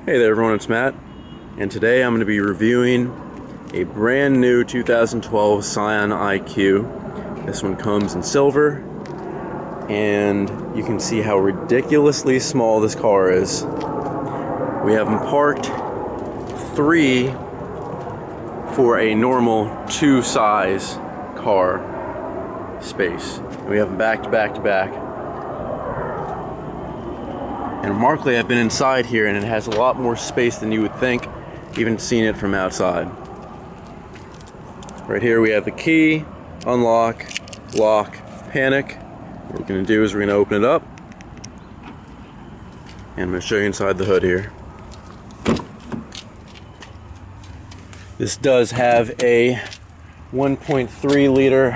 Hey there everyone, it's Matt, and today I'm going to be reviewing a brand new 2012 Scion IQ. This one comes in silver, and you can see how ridiculously small this car is. We have them parked 3 for a normal 2 size car space. We have them back to back to back. And remarkably, I've been inside here and it has a lot more space than you would think, even seeing it from outside. Right here we have the key, unlock, lock, panic. What we're going to do is we're going to open it up. And I'm going to show you inside the hood here. This does have a 1.3 liter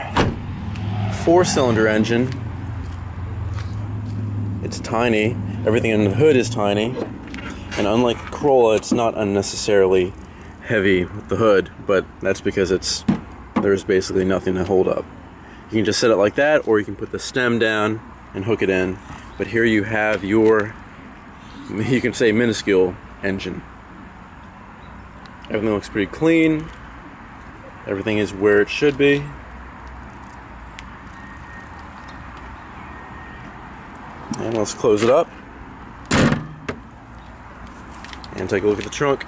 4-cylinder engine. It's tiny. Everything in the hood is tiny, and unlike the Corolla, it's not unnecessarily heavy with the hood, but that's because there's basically nothing to hold up. You can just set it like that, or you can put the stem down and hook it in. But here you have your, you can say, minuscule engine. Everything looks pretty clean. Everything is where it should be. And let's close it up and take a look at the trunk.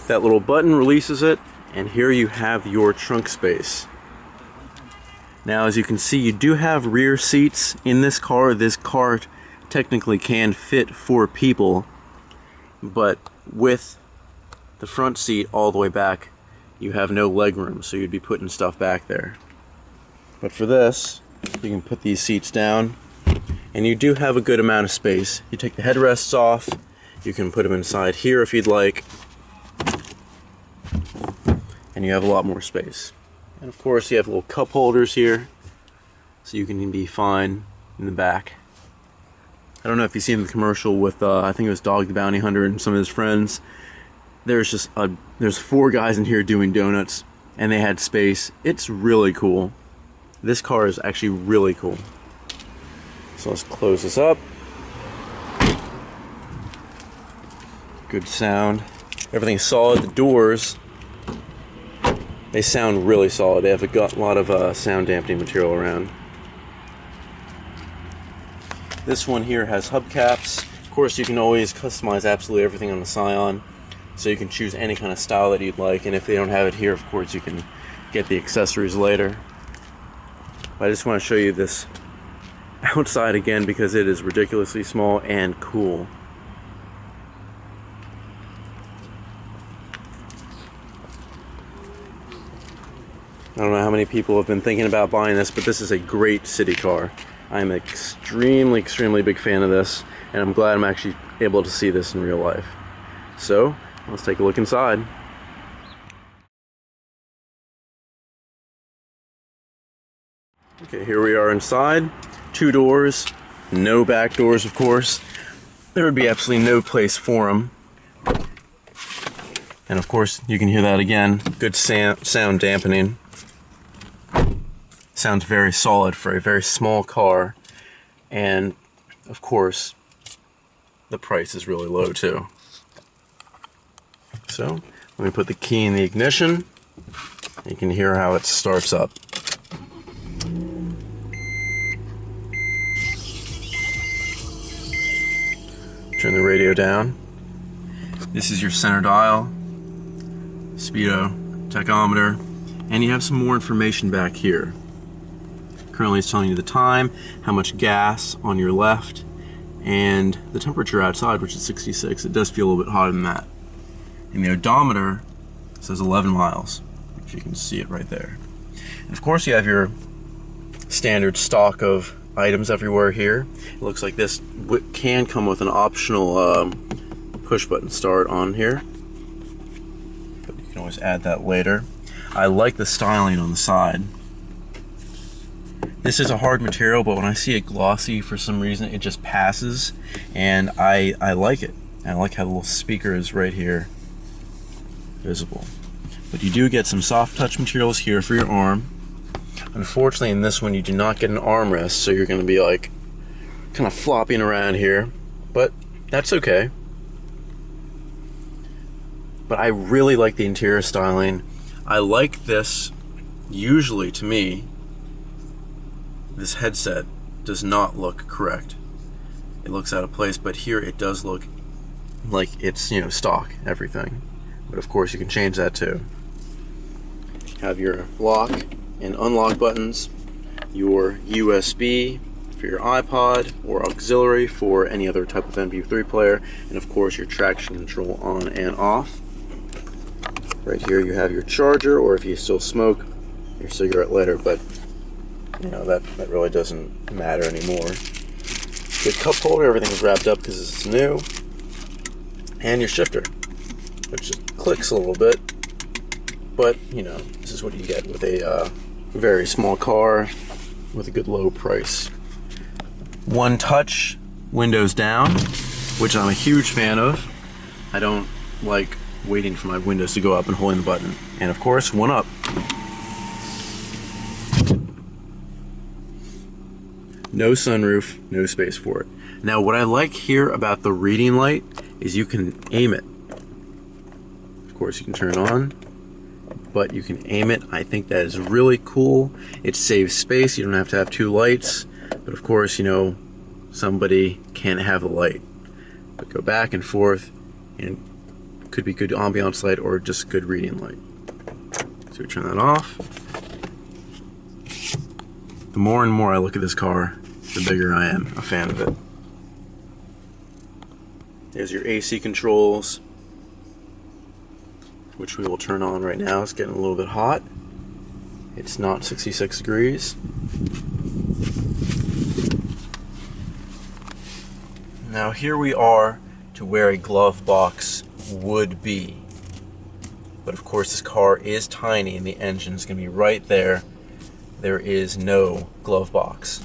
That little button releases it, and here you have your trunk space. Now, as you can see, you do have rear seats in this car. This car technically can fit 4 people, but with the front seat all the way back, you have no leg room, so you'd be putting stuff back there. But for this, you can put these seats down, and you do have a good amount of space. You take the headrests off, you can put them inside here if you'd like, and you have a lot more space. And of course, you have little cup holders here, so you can be fine in the back. I don't know if you've seen the commercial with, I think it was Dog the Bounty Hunter and some of his friends. There's 4 guys in here doing donuts, and they had space. It's really cool. This car is actually really cool. So let's close this up. Good sound. Everything's solid. The doors, they sound really solid. They have a lot of sound dampening material around. This one here has hubcaps. Of course, you can always customize absolutely everything on the Scion. So you can choose any kind of style that you'd like, and if they don't have it here, of course, you can get the accessories later. But I just want to show you this outside again because it is ridiculously small and cool. I don't know how many people have been thinking about buying this, but this is a great city car. I'm an extremely big fan of this, and I'm glad I'm actually able to see this in real life. So, let's take a look inside. Okay, here we are inside. 2 doors, no back doors, of course. There would be absolutely no place for them. And of course, you can hear that again. Good sound dampening. Sounds very solid for a very small car. And of course, the price is really low too. So, let me put the key in the ignition. You can hear how it starts up. Turn the radio down. This is your center dial, speedo, tachometer, and you have some more information back here. Currently it's telling you the time, how much gas on your left, and the temperature outside, which is 66. It does feel a little bit hotter than that. And the odometer says 11 miles, if you can see it right there. And of course you have your standard stock of items everywhere here. It looks like this can come with an optional push button start on here, but you can always add that later. I like the styling on the side. This is a hard material, but when I see it glossy for some reason, it just passes, and I like it. I like how the little speaker is right here visible. But you do get some soft touch materials here for your arm. Unfortunately, in this one, you do not get an armrest, so you're going to be like kind of flopping around here, but that's okay. But I really like the interior styling. I like this. Usually, to me, this headset does not look correct. It looks out of place, but here it does look like it's, you know, stock, everything. But of course, you can change that too. You have your lock and unlock buttons, your USB for your iPod, or auxiliary for any other type of MP3 player, and of course your traction control on and off. Right here you have your charger, or if you still smoke, your cigarette lighter, but you know, that really doesn't matter anymore. Good cup holder, everything's wrapped up because it's new. And your shifter, which just clicks a little bit, but you know, this is what you get with a very small car with a good low price. One touch, windows down, which I'm a huge fan of. I don't like waiting for my windows to go up and holding the button. And of course, one up. No sunroof, no space for it. Now, what I like here about the reading light is you can aim it. Of course, you can turn it on, but you can aim it. I think that is really cool. It saves space. You don't have to have two lights, but of course, you know, somebody can't have a light. But go back and forth, and it could be good ambiance light or just good reading light. So we turn that off. The more and more I look at this car, the bigger I am a fan of it. There's your AC controls, which we will turn on right now. It's getting a little bit hot. It's not 66 degrees. Now here we are to where a glove box would be. But of course this car is tiny and the engine is going to be right there. There is no glove box.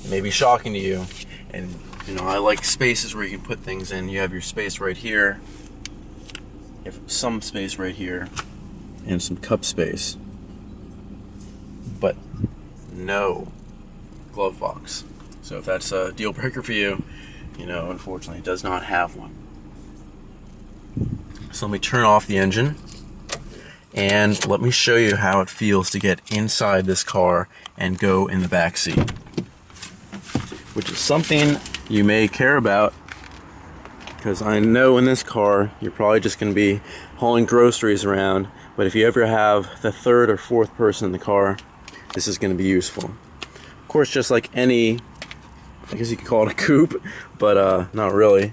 It may be shocking to you, and you know, I like spaces where you can put things in. You have your space right here, you have some space right here, and some cup space, but no glove box. So if that's a deal breaker for you, you know, unfortunately it does not have one. So let me turn off the engine, and let me show you how it feels to get inside this car and go in the back seat, which is something you may care about, because I know in this car you're probably just going to be hauling groceries around, but if you ever have the third or fourth person in the car, this is going to be useful. Of course, just like any, I guess you could call it a coupe, but not really.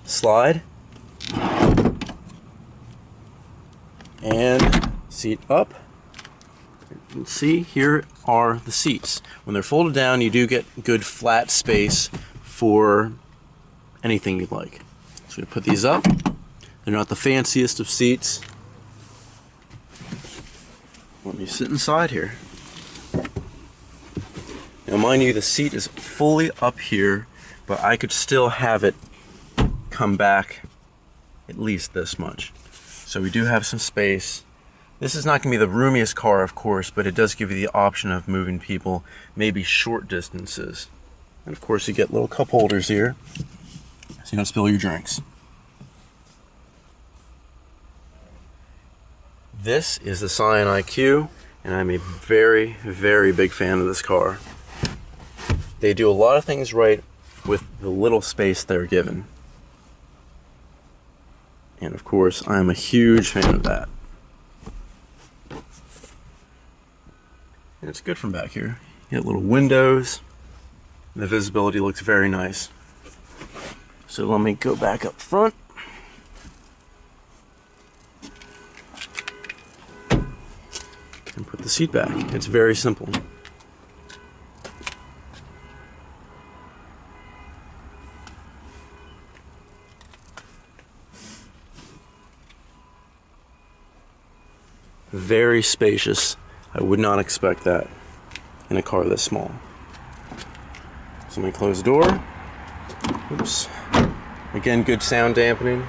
Slide. And seat up. You can see here are the seats. When they're folded down, you do get good flat space for anything you'd like. So we put these up. They're not the fanciest of seats. Let me sit inside here. Now mind you, the seat is fully up here, but I could still have it come back at least this much. So we do have some space. This is not going to be the roomiest car, of course, but it does give you the option of moving people maybe short distances. And of course you get little cup holders here, so you don't spill your drinks. This is the Scion IQ, and I'm a very, very big fan of this car. They do a lot of things right with the little space they're given. And of course, I'm a huge fan of that. And it's good from back here. You get little windows, and the visibility looks very nice. So let me go back up front. And put the seat back. It's very simple. Very spacious. I would not expect that in a car this small. So let me close the door. Oops. Again, good sound dampening.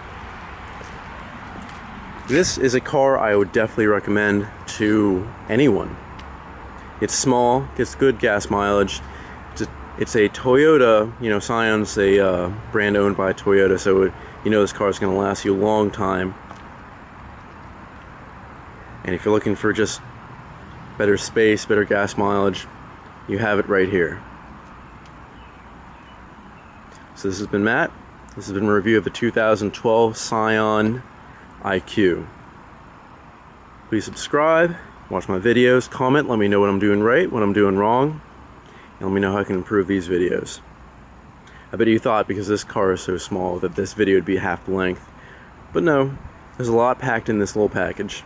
This is a car I would definitely recommend to anyone. It's small, gets good gas mileage. It's a Toyota, you know, Scion's a brand owned by Toyota, so you know this car is going to last you a long time. And if you're looking for just better space, better gas mileage, you have it right here. So this has been Matt. This has been a review of the 2012 Scion IQ. Please subscribe, watch my videos, comment, let me know what I'm doing right, what I'm doing wrong, and let me know how I can improve these videos. I bet you thought because this car is so small that this video would be half the length. But no, there's a lot packed in this little package.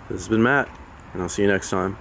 This has been Matt, and I'll see you next time.